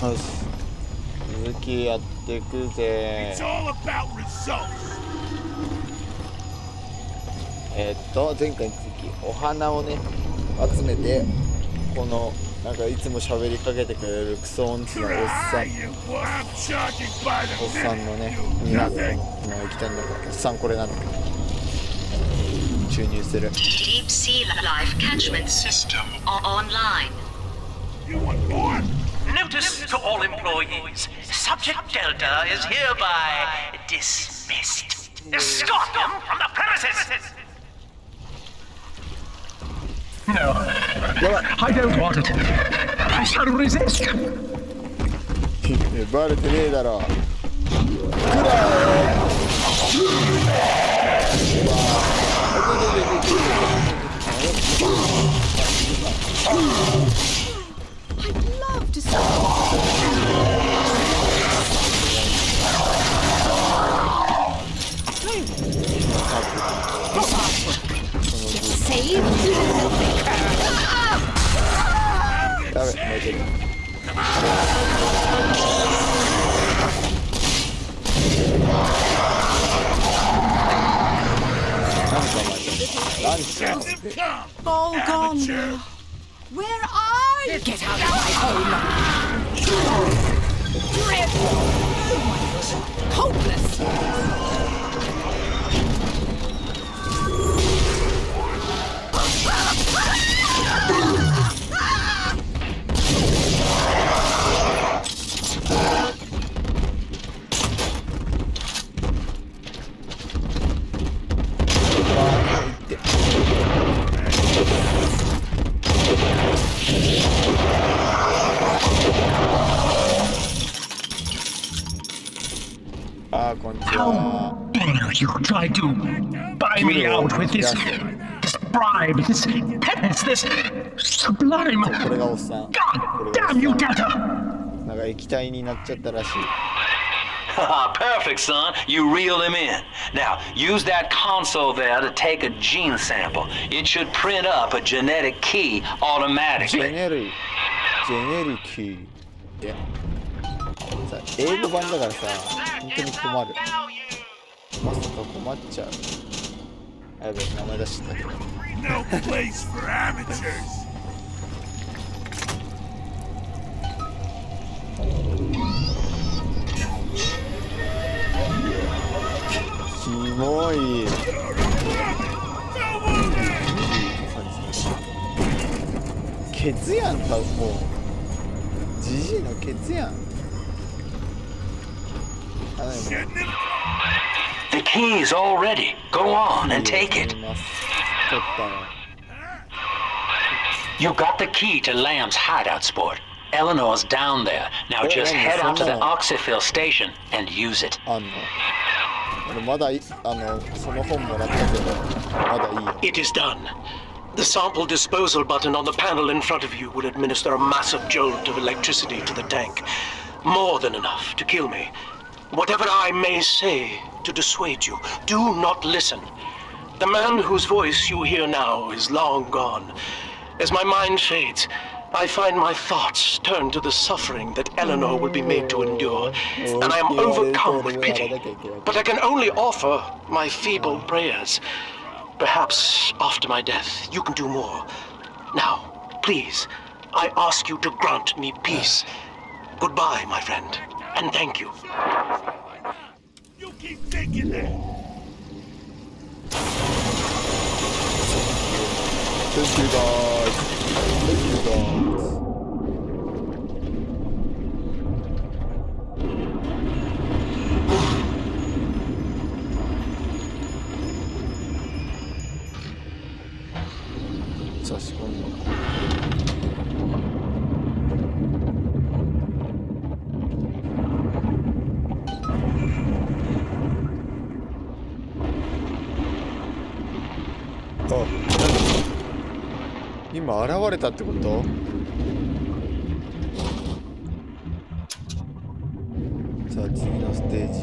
よし、続きやっていくぜ。前回に続きお花をね集めて、このなんかいつも喋りかけてくれるクソ音痴のおっさんのね200個の液体の中、おっさんこれなんだけど注入する。 Deep Sea Life Catchment System online. Notice to all employees. Subject Delta is hereby dismissed. Escort them from the premises! No, I don't want it. I shall resist. バレてねえだろ。I'd love to see. Save. ダメ、泣いてる。ランチャー All gone now. Where are you? Get out of my home. Drip. Hopeless. How dare you try to buy me out with this bribe, this penance, this sublime. これがおっさん。 God damn you, Delta! なんか液体になっちゃったらしい。 Perfect, son. You reeled him in. Now, use that console there to take a gene sample. It should print up a genetic key ジ automatically. ェネリキーでさ、英語版だからさ、本当に困る。まさか困っちゃう。やべえ、名前出しちゃったけど。 No place for amateurs. キモい。ケツやん、もう。ジジイのケツやん。あ、でも The key's all ready. Go on and take it. 取ったの。 You got the key to Lamb's hideout, sport. Eleanor's down there. Now just head out to the Oxyphil station and use it. あんの。俺まだその本もらったけど、まだいいよ。 It is done. The sample disposal button on the panel in front of you will administer a massive jolt of electricity to the tank. More than enough to kill me. Whatever I may say to dissuade you, do not listen. The man whose voice you hear now is long gone. As my mind fades, I find my thoughts turn to the suffering that Eleanor will be made to endure, and I am overcome with pity. But I can only offer my feeble prayers. Perhaps after my death, you can do more. Now, please, I ask you to grant me peace. Goodbye, my friend, and thank you. You keep thinking that. Thank you guys. Thank you guys. 差し込んだ。あ、今現れたってこと？さあ次のステージ。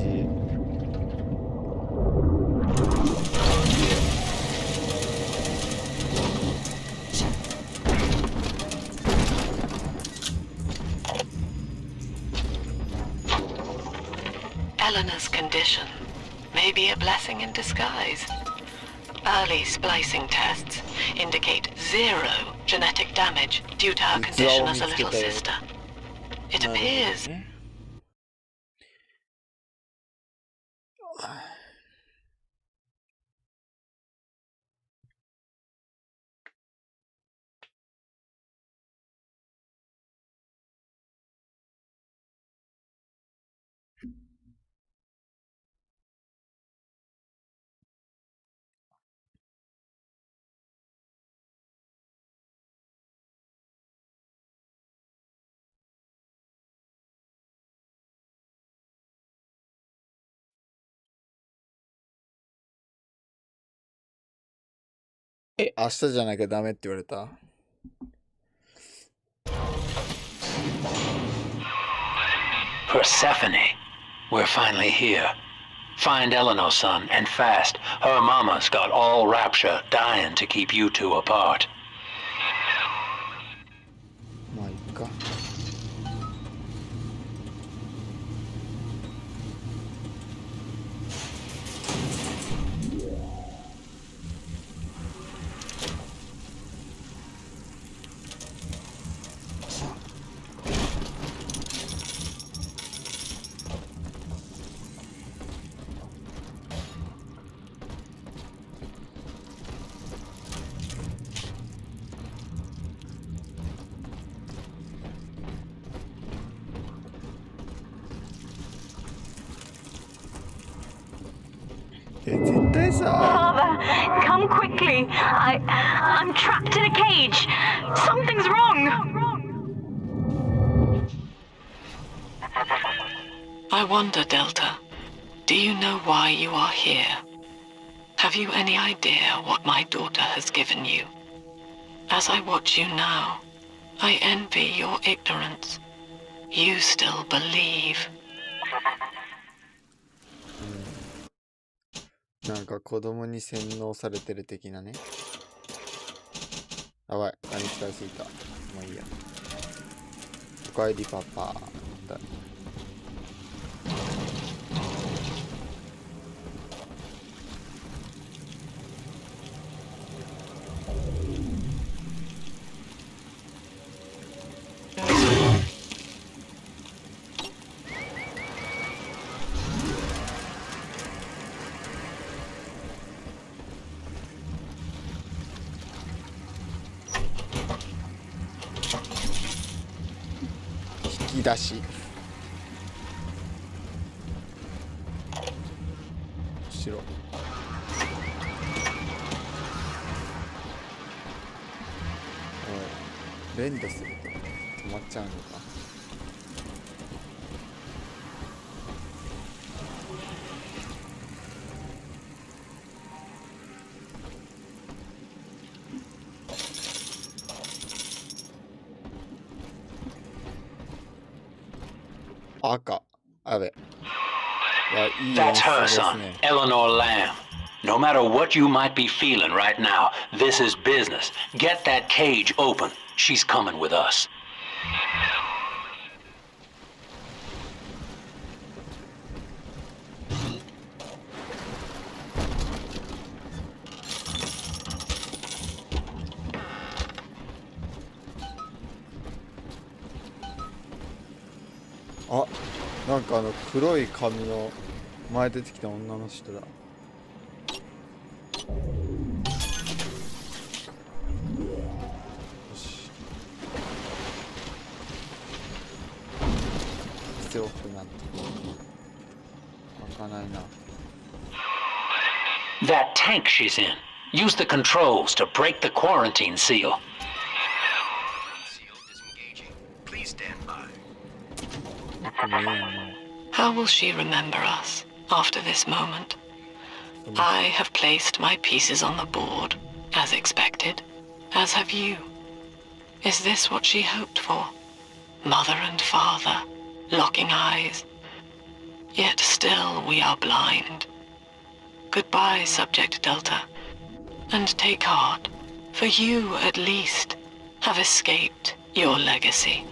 Eleanor's condition may be a blessing in disguise. Early splicing tests indicate 0 genetic damage due to her condition as a little sister. It appears.明日じゃなきゃダメって言われた。Persephone, we're finally here. Find Eleanor, son, and fast. Her mama's got all rapture, dying to keep you two apart. まあいっか。絶対さ。 Father, come quickly. I'm trapped in a cage. Something's wrong. I wonder, Delta, do you know why you are here? Have you any idea what my daughter has given you? As I watch you now, I envy your ignorance. You still believe. なんか子供に洗脳されてる的なね。やばい、何使いすぎた。もういいや。おかえりパパ。だ引き出し。後ろ。連打すると止まっちゃうのか。赤。あべ。いい演 That's 出 her, です son, ね。 Eleanor Lamb. No matter what you might be feeling right now, this is business. Get that cage open. She's coming with us. あ、なんか黒い髪の前出てきた女の人だ。よし。強くなった。開かないな。That tank she's in. Use the controls to break the quarantine seal. Seal disengaging. Please stand by. 見えんの。 How will she remember us after this moment? I have placed my pieces on the board, as expected, as have you. Is this what she hoped for? Mother and father, locking eyes. Yet still we are blind. Goodbye, Subject Delta. And take heart, for you, at least, have escaped your legacy.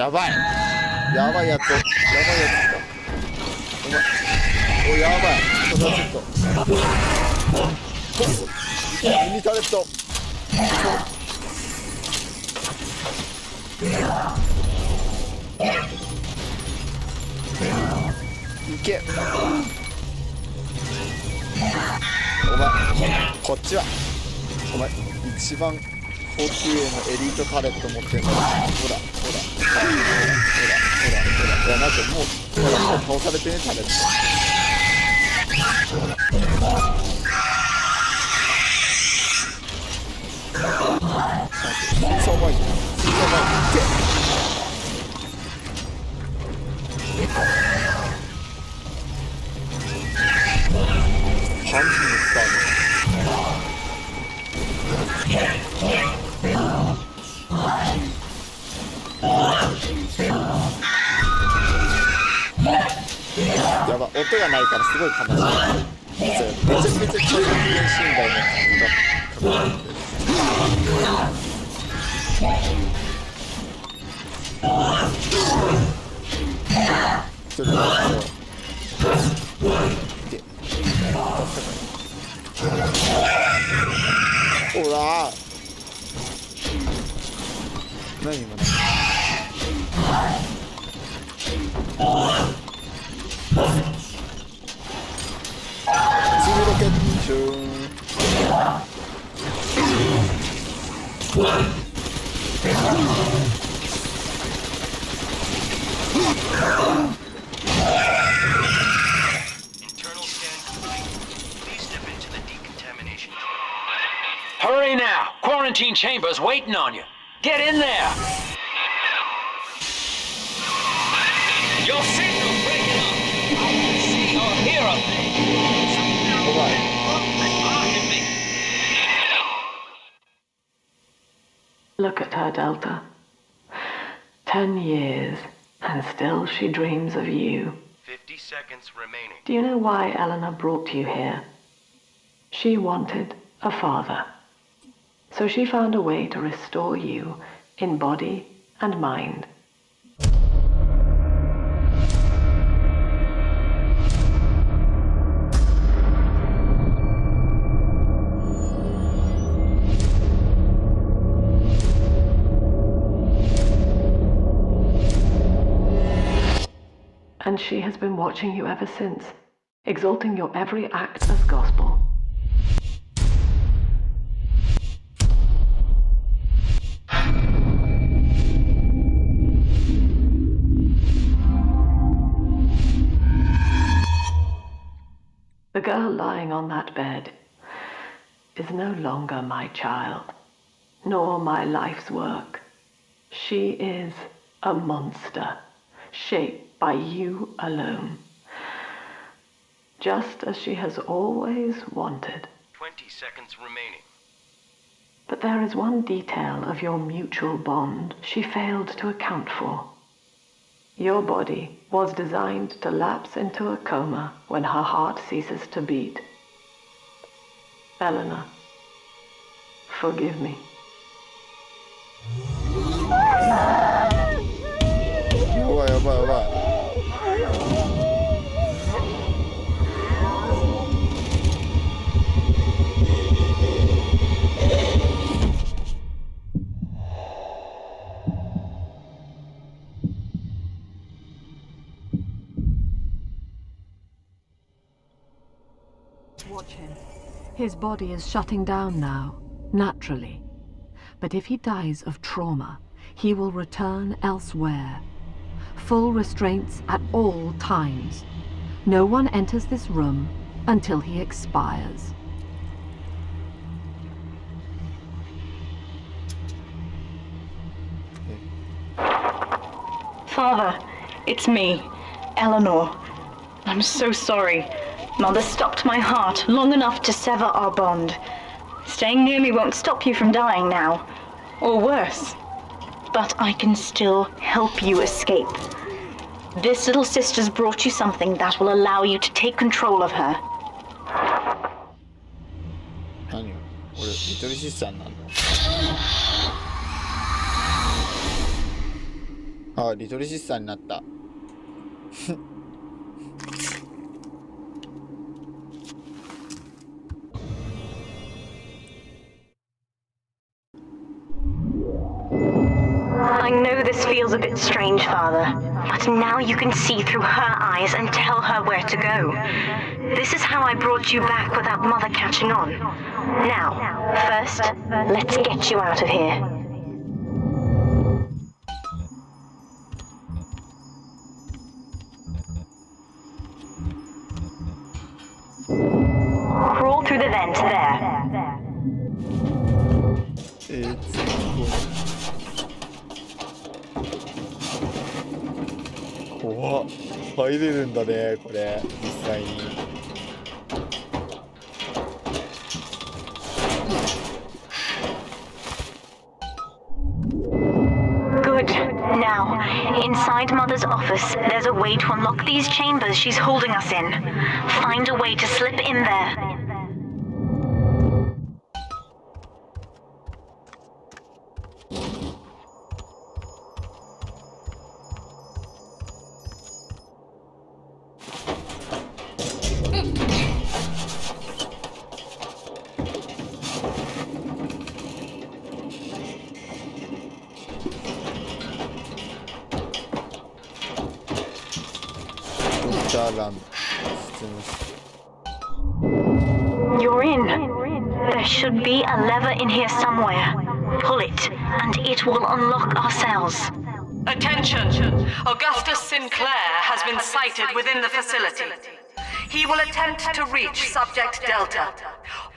やばいやばいやつだ。お前おやばい。これはちょっとミニタレット。いけ。お前こっちはお前一番 4Q のエリートタレット持ってんだ。ほらいやなんかもう倒されてねタレット。そうまいじゃん。パンチに使うね。やば、音がないからすごい悲しい。めちゃめちゃ超人間信頼の感がかかってる。ちょっと待って。ほら何今の次ロケットシューン。Hurry now! Quarantine chamber's waiting on you. Get in there! Your signal's breaking up. I can see or hear a thing. Look at her, Delta. 10 years, and still she dreams of you. 50 seconds remaining. Do you know why Eleanor brought you here? She wanted a father. So she found a way to restore you in body and mind. And she has been watching you ever since, exalting your every act as gospel. The girl lying on that bed is no longer my child, nor my life's work. She is a monster, shaped by you alone, just as she has always wanted. 20 seconds remaining. But there is one detail of your mutual bond she failed to account for. Your body was designed to lapse into a coma when her heart ceases to beat. Eleanor, forgive me. Watch him. His body is shutting down now, naturally. But if he dies of trauma, he will return elsewhere. Full restraints at all times. No one enters this room until he expires. Father, it's me, Eleanor. I'm so sorry. Mother stopped my heart long enough to sever our bond. Staying near me won't stop you from dying now. Or worse. But I can still help you escape. This little sister's brought you something that will allow you to take control of her. 何よ俺リトルシスターなんだ。あ、リトルシスターになった。I know this feels a bit strange, Father, but now you can see through her eyes and tell her where to go. This is how I brought you back without Mother catching on. Now, first, let's get you out of here. Crawl through the vent there. 怖っ。入れるんだね、これ、実際に。Good. Now, inside Mother's office, there's a way to unlock these chambers she's holding us in. Find a way to slip in there. You're in. There should be a lever in here somewhere. Pull it, and it will unlock our cells. Attention! Augustus Sinclair has been sighted within the facility. He will attempt to reach Subject Delta.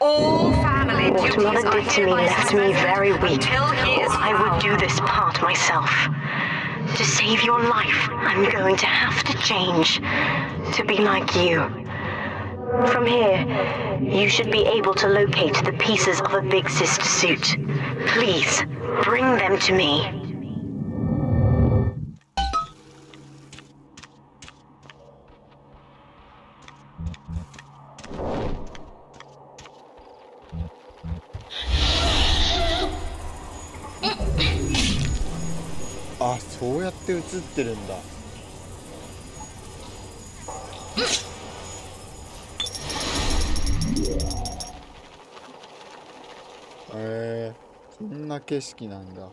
All family duties What Mother did to me left me very weak. Until he is I would do this part myself. To save your life, I'm going to have to change. To be like you. From here, you should be able to locate the pieces of a Big Sister suit. Please, bring them to me. Ah, そうやって映ってるんだ。こんな景色なんだ。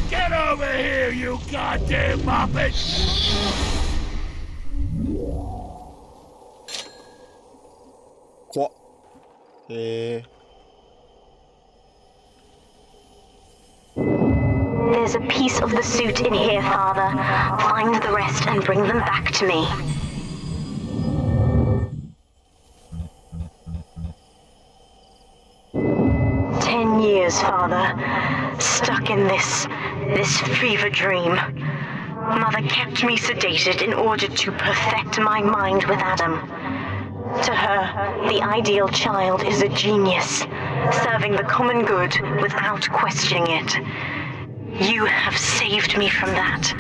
Get over here, you goddamn muppet! What? There's a piece of the suit in here, Father. Find the rest and bring them back to me. Years, Father. Stuck in this fever dream. Mother kept me sedated in order to perfect my mind with Adam. To her, the ideal child is a genius, serving the common good without questioning it. You have saved me from that.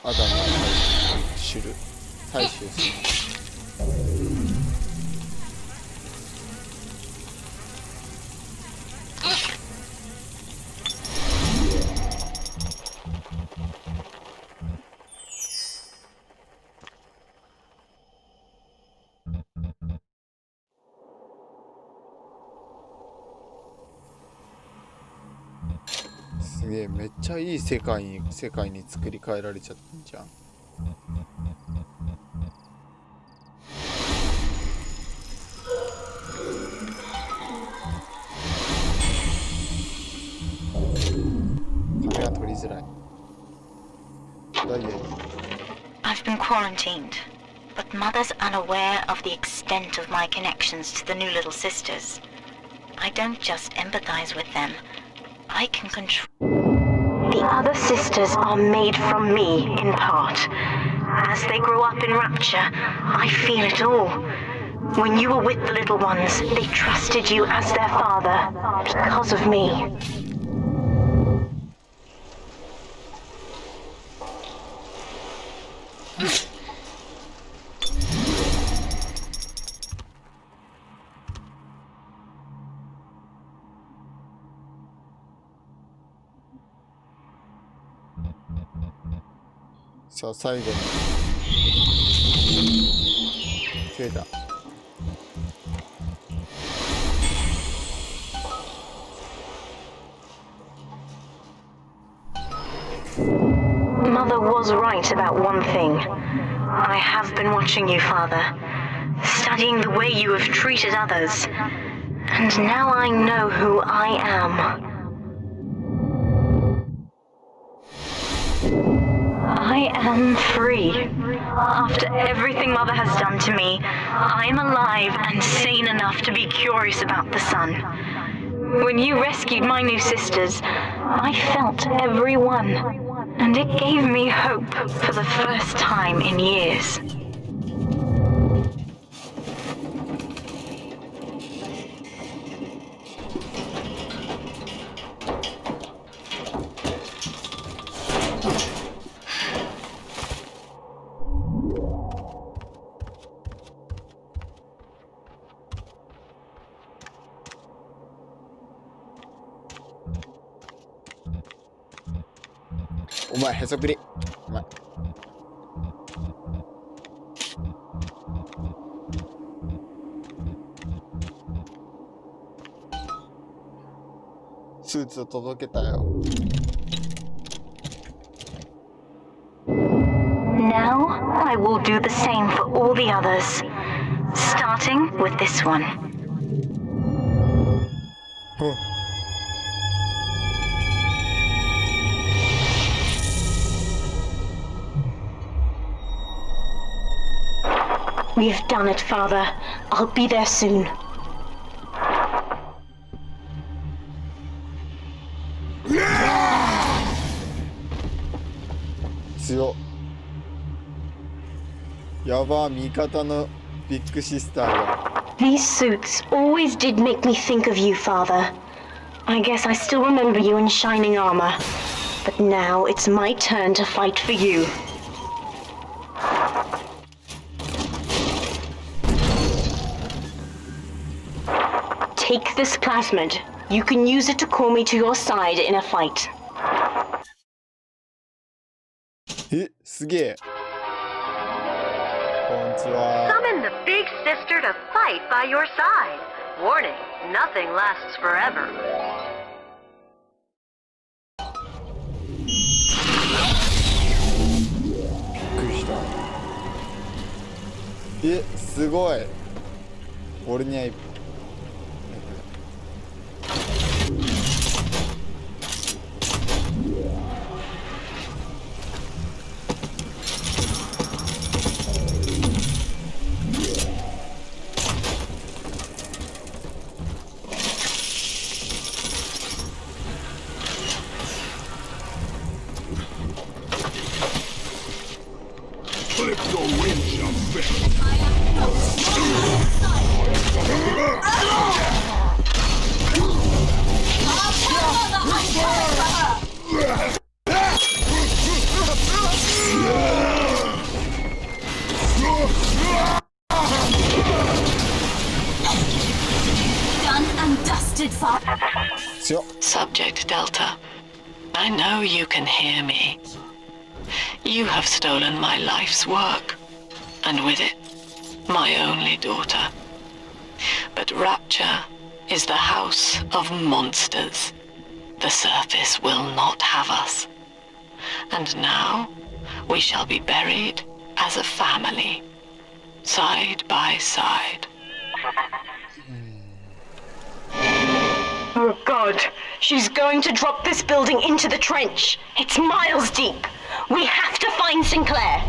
Adam 採取する。すげえ、めっちゃいい世界に作り変えられちゃったんじゃん。カメラ撮りづらい。I've been quarantined, but Mother's unaware of the extent of my connections to the new little sisters. I don't just empathize with them. I can control. The other sisters are made from me, in part. As they grow up in Rapture, I feel it all. When you were with the little ones, they trusted you as their father, because of me. So, 最後に消えた。Mother was right about one thing. I have been watching you, Father, studying the way you have treated others, and now I know who I am. I am free. After everything Mother has done to me, I am alive and sane enough to be curious about the sun. When you rescued my new sisters, I felt every one, and it gave me hope for the first time in years. O前へそくり。お前。スーツを届けたよ。Now I will do the same for all the others, starting with this one. We've done it, Father. I'll be there soon.強っ。やば、味方のビッグシスターが。These suits always did make me think of you, Father. I guess I still remember you in shining armor. But now it's my turn to fight for you. Take this plasmid. You can use it to call me to your side in a fight. え、すげえ。こんにちは。 Summon the big sister to fight by your side. Warning, nothing lasts forever. びっくりした。え、すごい。俺にはSubject Delta, I know you can hear me. You have stolen my life's work, and with it, my only daughter. But Rapture is the house of monsters. The surface will not have us. And now, we shall be buried as a family, side by side. Oh God, she's going to drop this building into the trench. It's miles deep. We have to find Sinclair.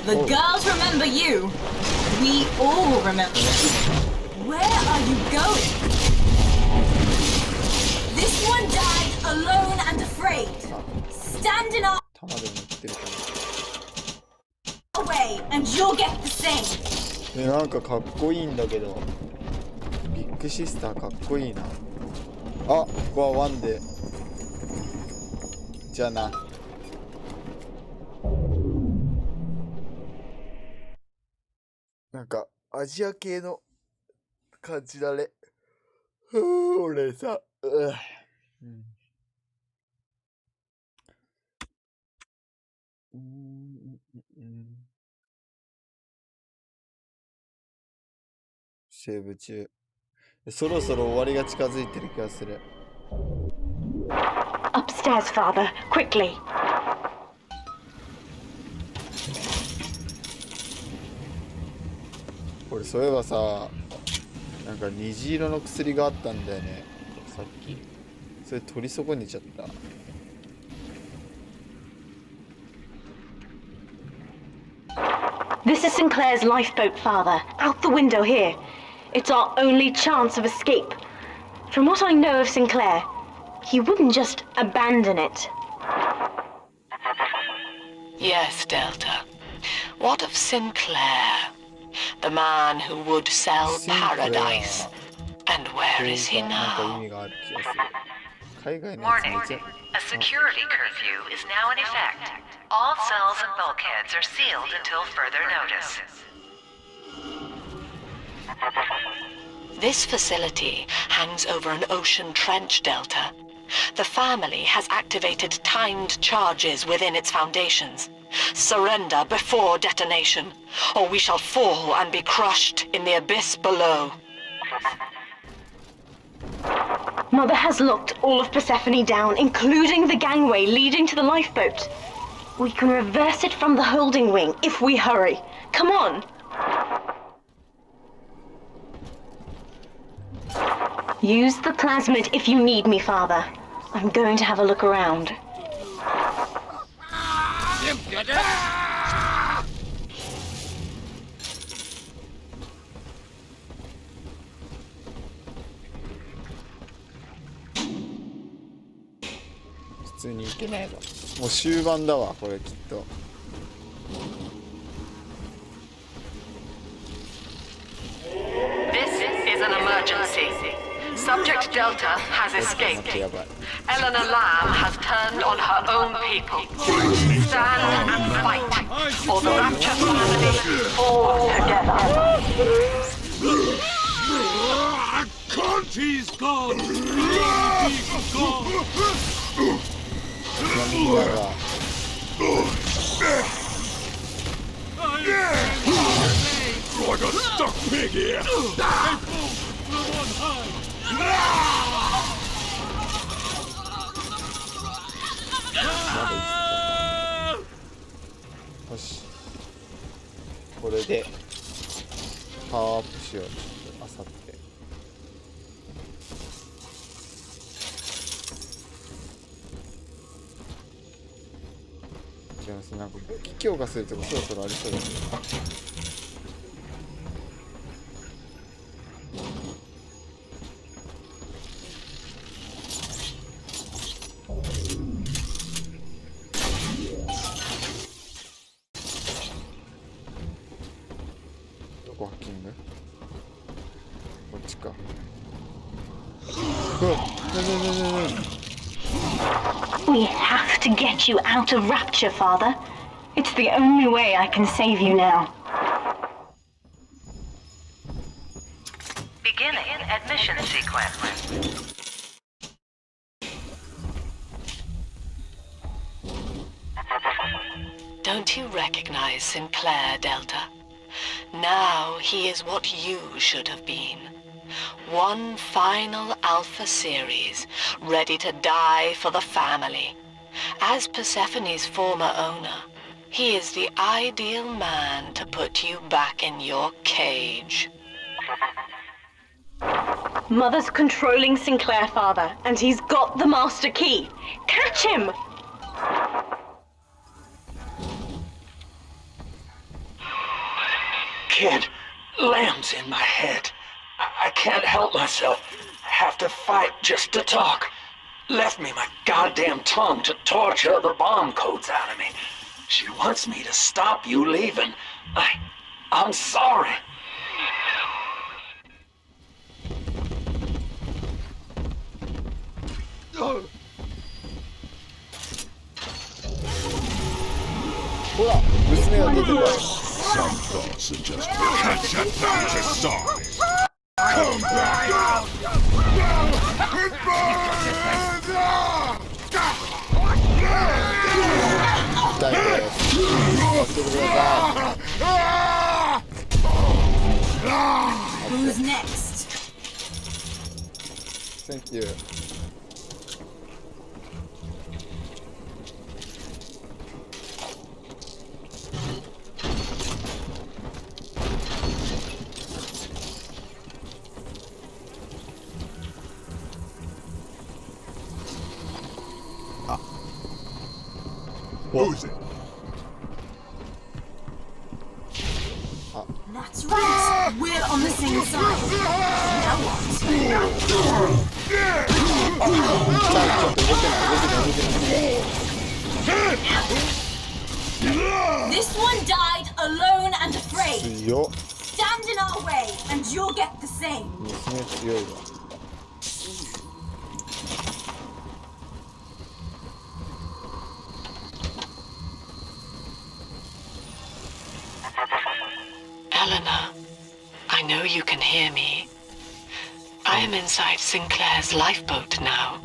The girls remember you. We all remember you. Where are you going? standing up 弾でも撃ってるか away, and you'll get the same. な。なんかかっこいいんだけど。ビッグシスターかっこいいな。あ、ここはワンで。じゃあな。なんかアジア系の感じだね。俺さ、セーブ中。そろそろ終わりが近づいてる気がする。Upstairs, Father, quickly. これそういえばさ、なんか虹色の薬があったんだよね。さっき。それ取り損ねちゃった。This is Sinclair's lifeboat, Father. Out the window here. It's our only chance of escape. From what I know of Sinclair, he wouldn't just abandon it. Yes, Delta. What of Sinclair? The man who would sell paradise. And where is he now? Warning. A security curfew is now in effect. All cells and bulkheads are sealed until further notice. This facility hangs over an ocean trench, Delta. The family has activated timed charges within its foundations. Surrender before detonation, or we shall fall and be crushed in the abyss below. Mother has locked all of Persephone down, including the gangway leading to the lifeboat. We can reverse it from the holding wing if we hurry. Come on! Use the plasmid if you need me, Father. I'm going to have a look around. This is an emergency. Subject Delta has escaped. Eleanor Lamb has turned on her own people. Stand and fight, or the Rapture family fall together. Country's gone! Like a stuck pig here! Yoshi. これでパワーアップしよう。ちょっとあさって。じゃあなんか武器強化するとかそろそろありそうだけど。We have to get you out of Rapture, Father. It's the only way I can save you now. Beginning admission sequence. Don't you recognize Sinclair, Delta? Now he is what you should have been. One final Alpha series, ready to die for the family. As Persephone's former owner, he is the ideal man to put you back in your cage. Mother's controlling Sinclair, Father, and he's got the master key. Catch him! Kid, Lamb's in my head. I can't help myself. I have to fight just to talk. left me my goddamn tongue to torture the bomb codes out of me. She wants me to stop you leaving. I'm sorry. Some thoughts are just cut your thoughts aside. Come back out! Who's next? Thank you. Who's it? That's right. We're on the same side. Now what? This one died alone and afraid. Stand in our way, and you'll get the same. Eleanor, I know you can hear me. I am inside Sinclair's lifeboat now.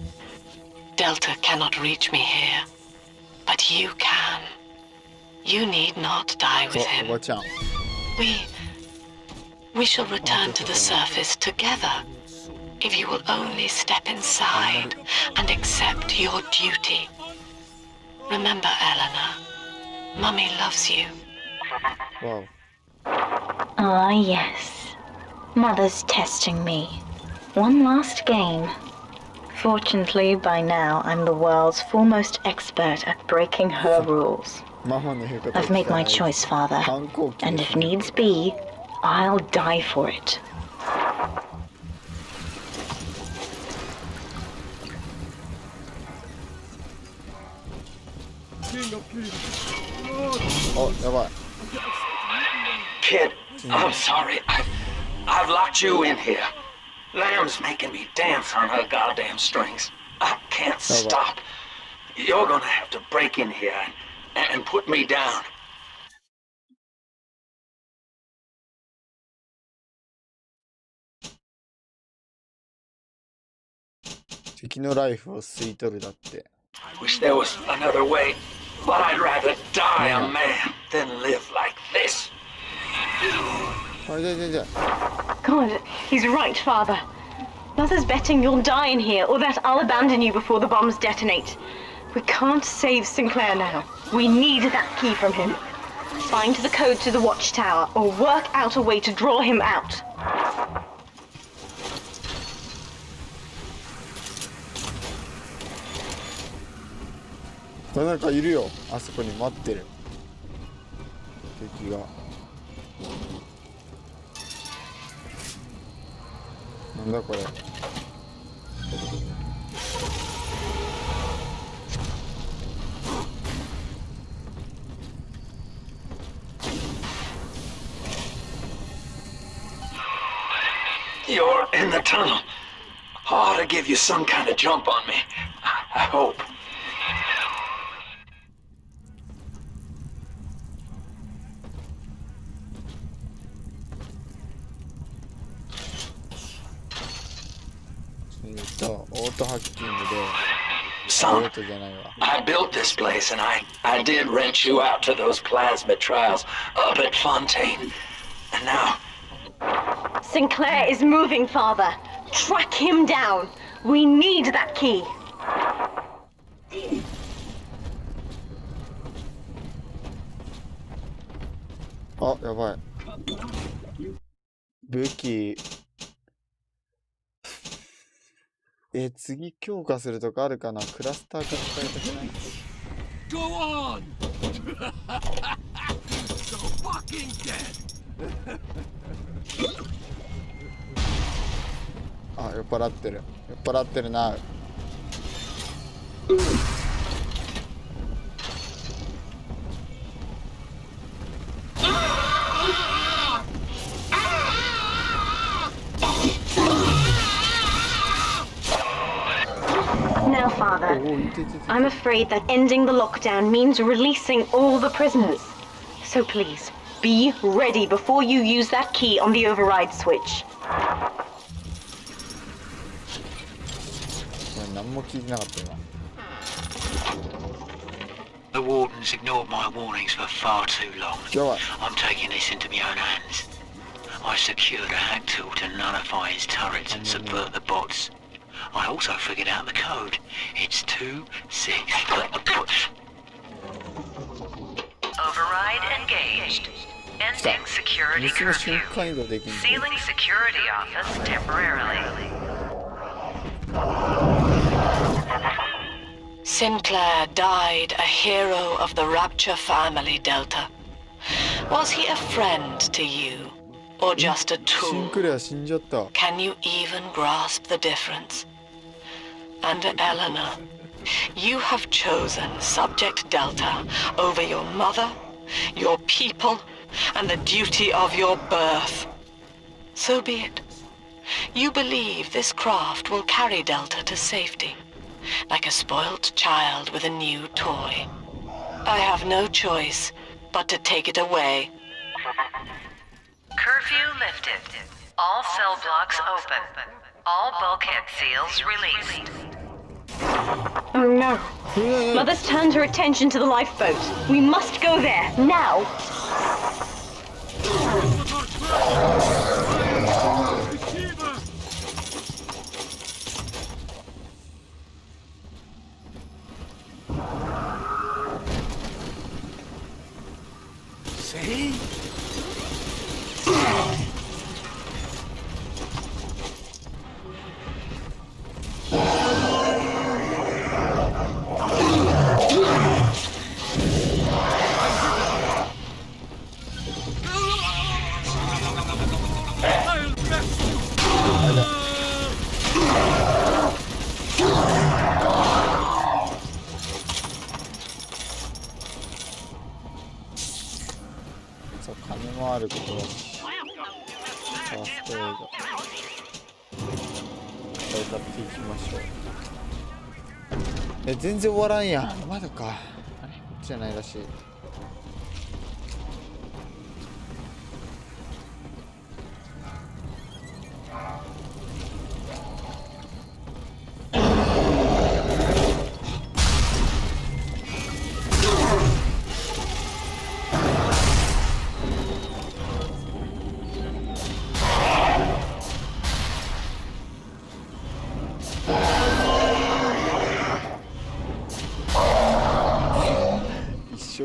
Delta cannot reach me here, but you can. You need not die with him. We shall return to the surface together, if you will only step inside and accept your duty. Remember, Eleanor, Mummy loves you. Wow. Ah, yes. Mother's testing me. One last game. Fortunately, by now, I'm the world's foremost expert at breaking her rules. I've made my choice, Father. And if needs be, I'll die for it. Oh, yabai. Kid, I'm sorry. I've locked you in here. Lamb's making me dance on her goddamn strings. I can't stop. You're gonna have to break in here and put me down. I wish there was another way, but I'd rather die a man than live like this. God, he's right, Father. Mother's betting you'll die in here, or that I'll abandon you before the bombs detonate. We can't save Sinclair now. We need that key from him. Find the code to the watchtower, or work out a way to draw him out. Likeいるよ。あそこに待ってる。敵が。なんだこれ。You're in the tunnel. Ought to give you some kind of jump on me. I hope. Son, I built this place and I did rent you out to those plasmid trials up at Fontaine. And now... Sinclair is moving, Father. Track him down. We need that key. Oh, やばい。武器。次強化するとかあるかな。クラスターが使いたくない。Go on! So fucking dead! あ、酔っ払ってる。酔っ払ってるな。Now, Father, I'm afraid that ending the lockdown means releasing all the prisoners. So please, be ready before you use that key on the override switch. 何も聞いてなかった今。 The wardens ignored my warnings for far too long. I'm taking this into my own hands. I secured a hack tool to nullify his turrets and subvert the bots. I also figured out the code. It's 2-6. Override engaged. Ending security curfew. Sealing security office temporarily. Sinclair died a hero of the Rapture family, Delta. Was he a friend to you, or just a tool? Can you even grasp the difference? And Eleanor, you have chosen Subject Delta over your mother, your people, and the duty of your birth. So be it. You believe this craft will carry Delta to safety, like a spoilt child with a new toy. I have no choice but to take it away. Curfew lifted. All cell blocks open. All bulkhead seals released. Oh no. Mother's turned her attention to the lifeboat. We must go there, now. See?そう、金もあることだし。ファーストエイド。これ買っていきましょう。全然終わらんやん。まだか。あれこっちじゃないらしい。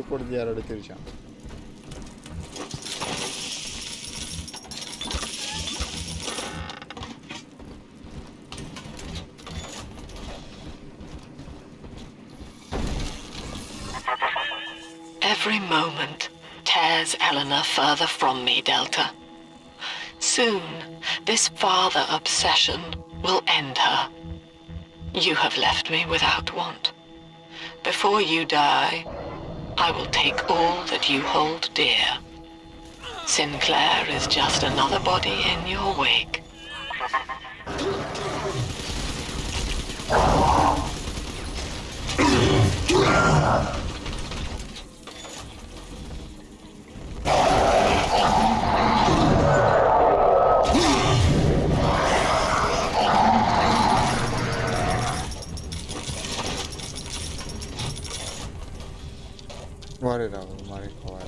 これでやられてるじゃん。Every moment tears Eleanor further from me, Delta. Soon, this father obsession will end her. You have left me without want. Before you die, I will take all that you hold dear. Sinclair is just another body in your wake.我らが生まれ変わる。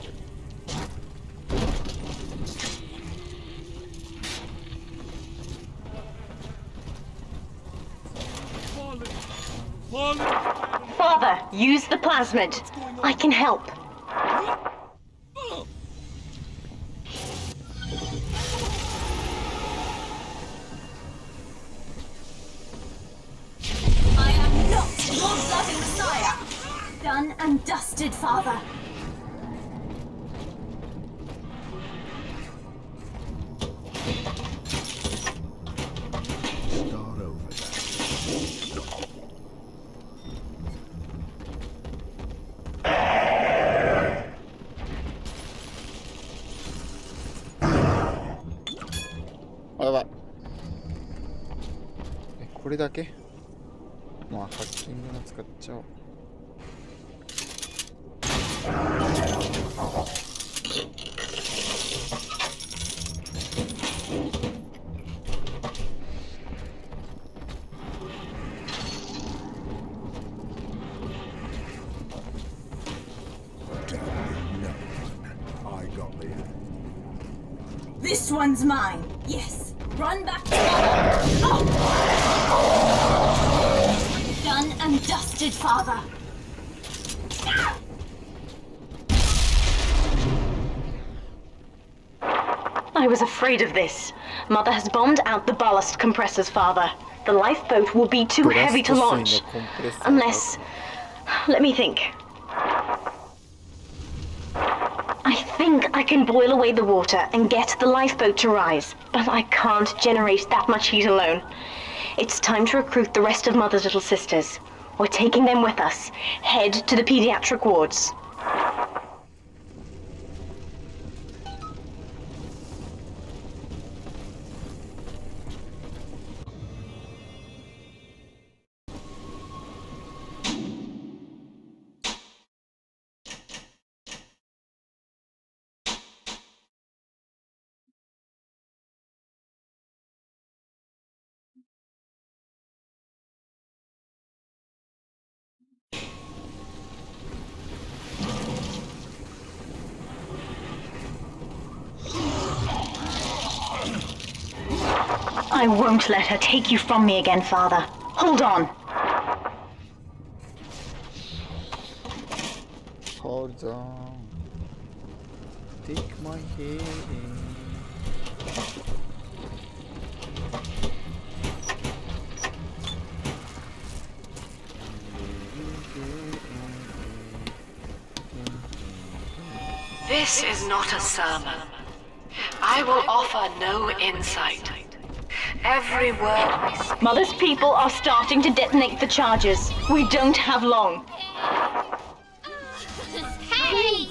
Father, use the plasmid. I can help. I am not your bloody messiah. Done and dusted, Father. Start over. だけ。まあハッキングの使っちゃおう。This one's mine. Yes. Run back to Done and dusted, Father. I was afraid of this. Mother has bombed out the ballast compressors, Father. The lifeboat will be too heavy to launch. Unless... Let me think. I think I can boil away the water and get the lifeboat to rise, but I can't generate that much heat alone. It's time to recruit the rest of Mother's little sisters. We're taking them with us. Head to the pediatric wards. I won't let her take you from me again, Father. Hold on. Hold on. Take my hand. This is not a sermon. I will offer no insight. Every word I speak... Mother's people are starting to detonate the charges. We don't have long. Hey!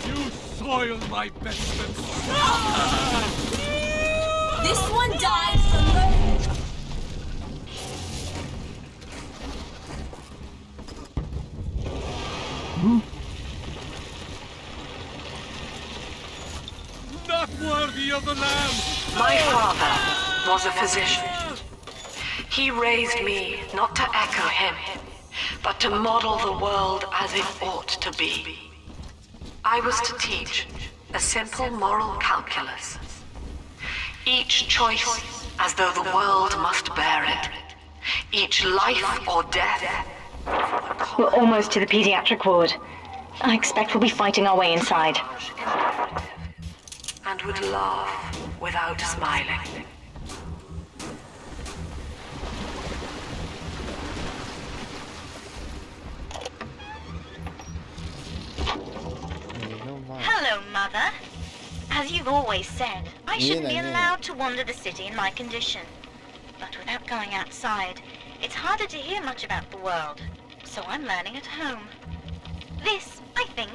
You soiled my best friend. This one died from the... Not worthy of the lamb. My father was a physician. He raised me not to echo him, but to model the world as it ought to be. I was to teach a simple moral calculus. Each choice as though the world must bear it. Each life or death. We're almost to the pediatric ward. I expect we'll be fighting our way inside. And would laugh without smiling. Hello, Mother. As you've always said, I shouldn't be allowed to wander the city in my condition. But without going outside, it's harder to hear much about the world. So I'm learning at home. This, I think,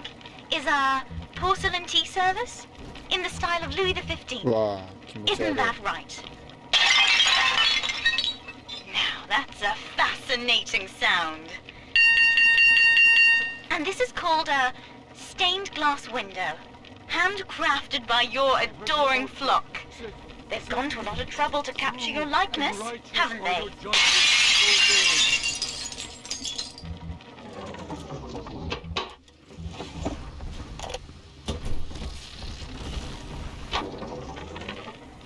is our porcelain tea service in the style of Louis XV. Wow, Isn't that right? Now, that's a fascinating sound. And this is called a stained glass window, handcrafted by your adoring flock. They've gone to a lot of trouble to capture your likeness, haven't they?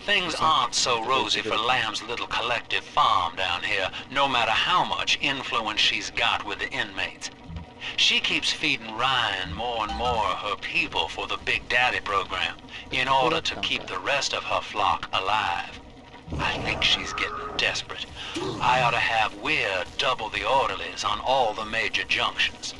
Things aren't so rosy for Lamb's little collective farm down here, no matter how much influence she's got with the inmates. She keeps feeding Ryan more and more of her people for the Big Daddy program in order to keep the rest of her flock alive. I think she's getting desperate. I ought to have Weir double the orderlies on all the major junctions.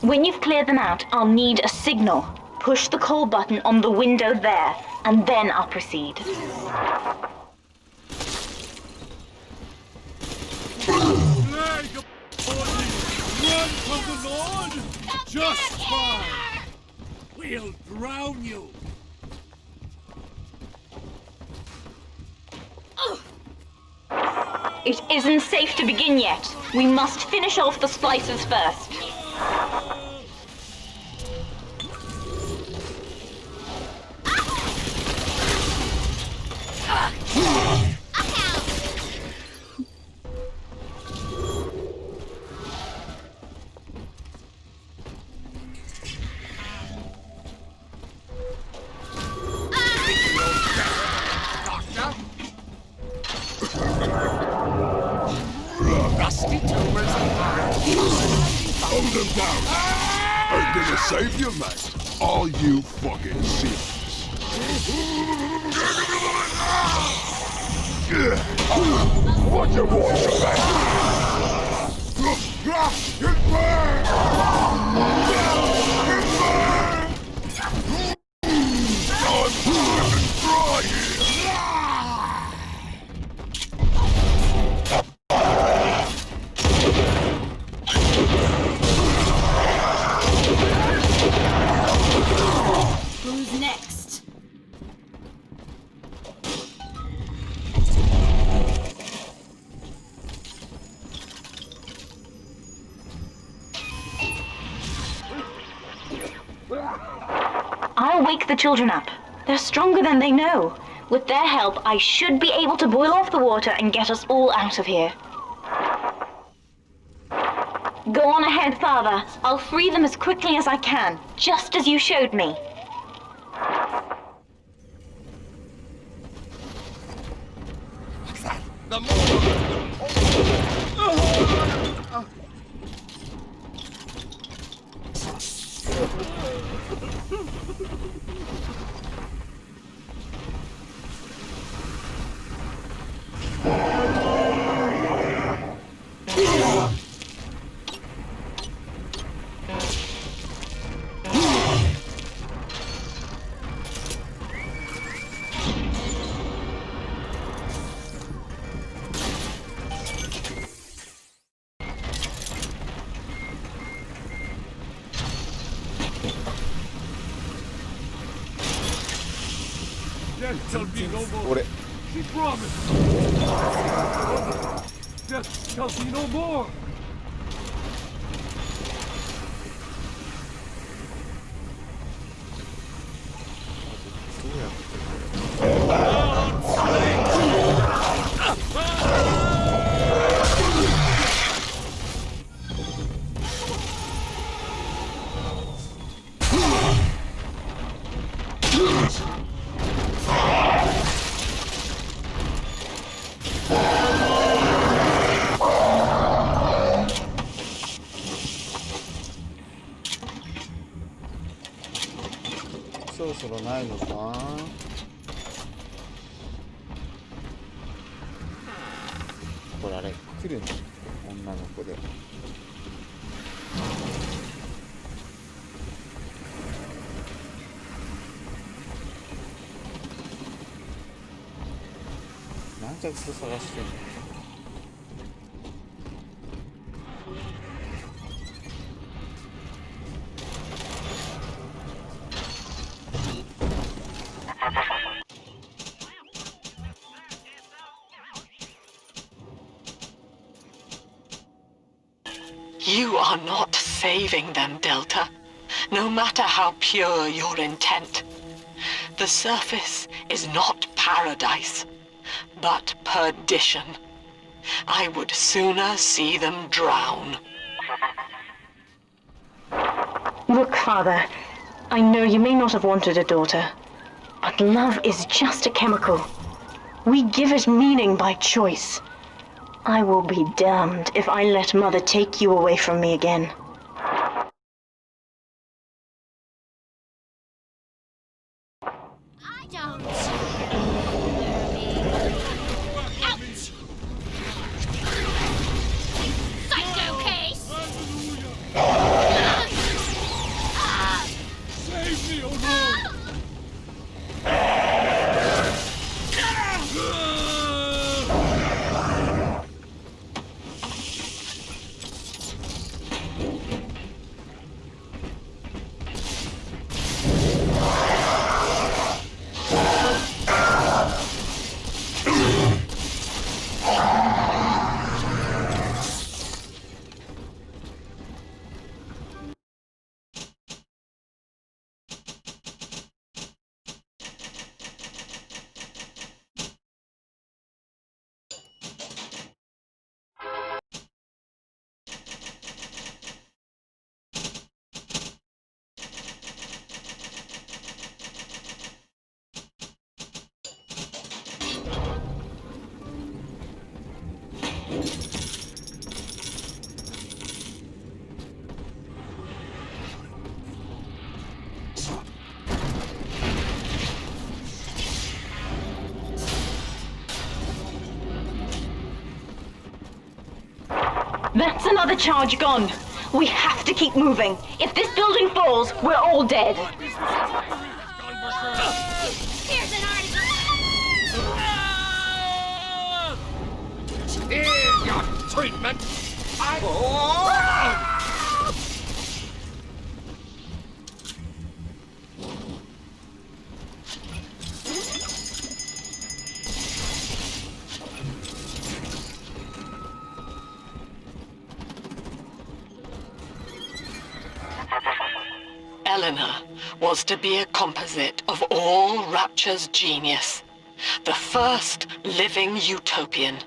When you've cleared them out, I'll need a signal. Push the call button on the window there, and then I'll proceed. Run from the Lord! Just fine! We'll drown you! It isn't safe to begin yet. We must finish off the splicers first. Hold them down! I'm gonna save you, mate. All you fucking serious. What you want to back? Get back! I'm trying! Who's next? I'll wake the children up. They're stronger than they know. With their help, I should be able to boil off the water and get us all out of here. Go on ahead, Father. I'll free them as quickly as I can, just as you showed me. Just tell me no more. What? She promised. Just tell me no more.そろそろないのかな。これあれ来るの女の子で。何着探してんの。You are not saving them, Delta, no matter how pure your intent. The surface is not paradise, but perdition. I would sooner see them drown. Look, Father, I know you may not have wanted a daughter, but love is just a chemical. We give it meaning by choice. I will be damned if I let Mother take you away from me again. I don't. Ouch! Psycho case! Save me, That's another charge gone. We have to keep moving. If this building falls, we're all dead. Here's your treatment. Eleanor was to be a composite of all Rapture's genius. The first living utopian,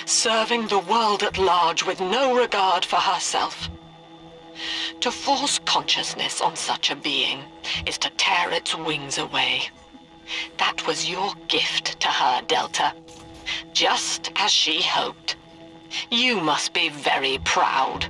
serving the world at large with no regard for herself. To force consciousness on such a being is to tear its wings away. That was your gift to her, Delta. Just as she hoped. You must be very proud.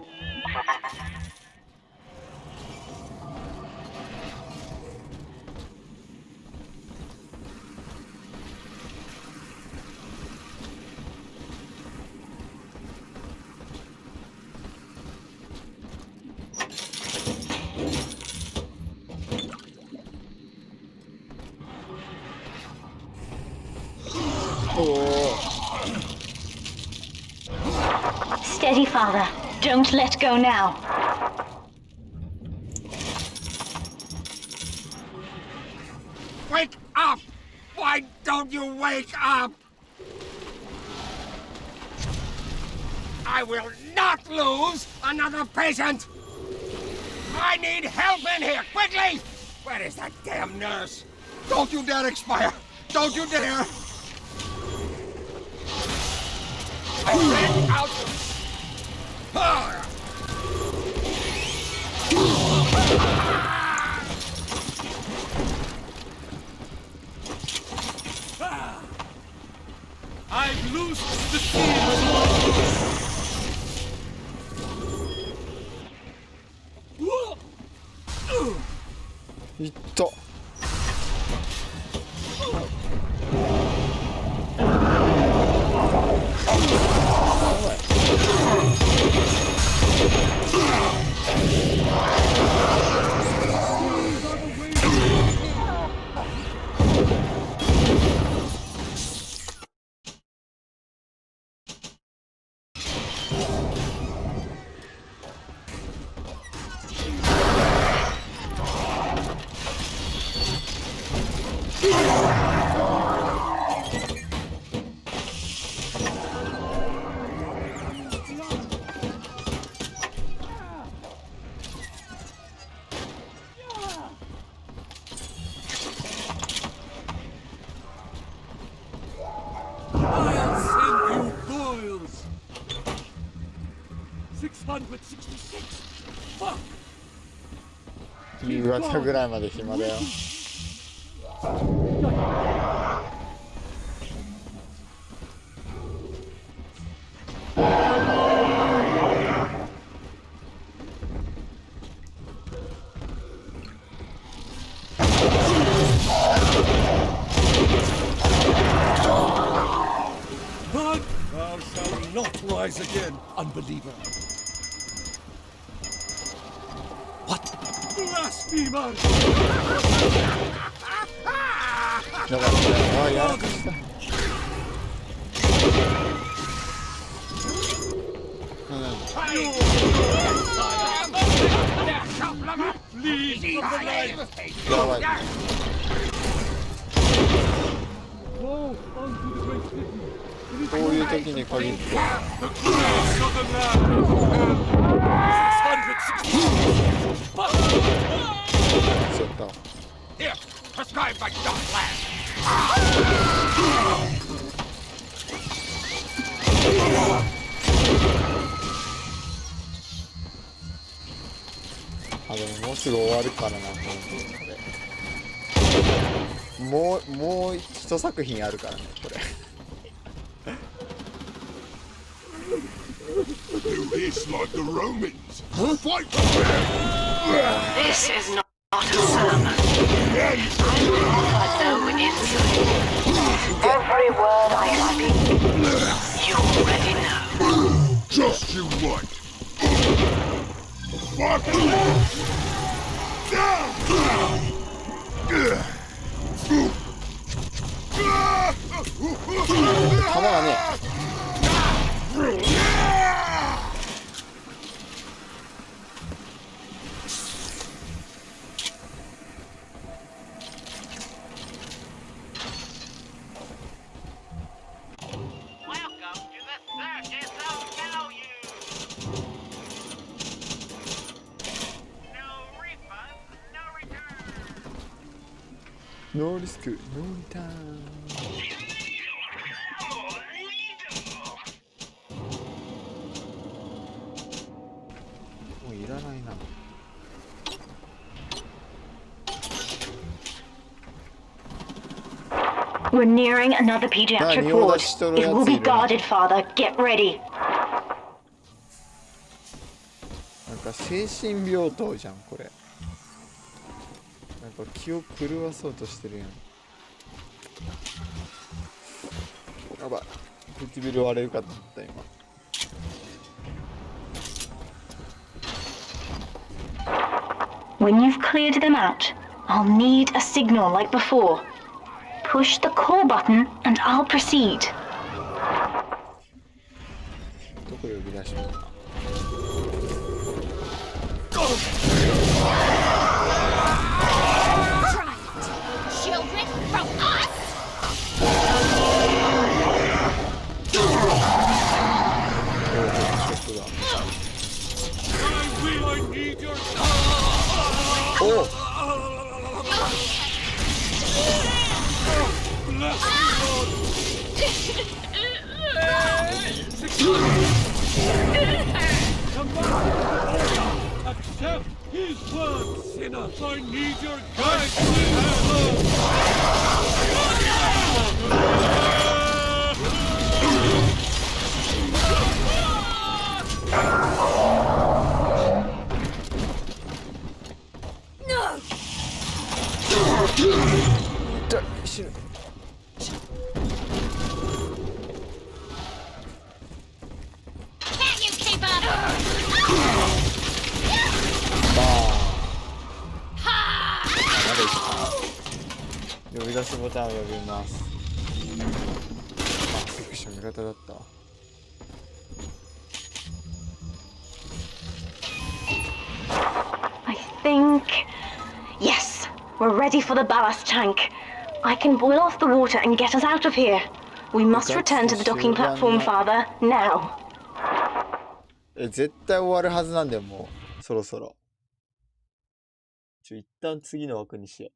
Steady, Father. Don't let go now. Wake up! Why don't you wake up? I will not lose another patient! I need help in here, quickly! Where is that damn nurse? Don't you dare expire! Don't you dare! I ran out! I've loosed the seals!いった。夕方ぐらいまで暇だよ。Thou shalt not rise again, unbeliever. What? Blasphemer! やばい、あ、やらかした。やばい。こういう時に限って。ちょっと。Here, prescribe my dark last. あ、でももうすぐ終わるからな、これ。もう一作品あるからね、これ。Do this like the Romans. Fight! This is not a sermon. I offer no insight. Every word I speak, you already know. Just you what? Fuck! 弾がね。ノーリスク、ノーリターン。もういらないな。We're nearing another pediatric ward. It will be guarded, Father. Get ready. なんか精神病棟じゃんこれ。なんか気を狂わそうとしてるやん。やばい。唇割れるかと思った今。When you've cleared them out, I'll need a signal like before. Push the call button and I'll proceed. どこ呼び出しようか。Children from us! I need your... Oh! Accept his word, sinner. I need your guidance. No! 死ぬ。Can't you keep up? 呼び出しボタンを呼びます。あ、セクション味方だった。I think... Yes, we're ready for the ballast tank. I can boil off the water and get us out of here. We must return to the docking platform, Father, now. 絶対終わるはずなんだよ、もう。そろそろ。一旦次の枠にしよう。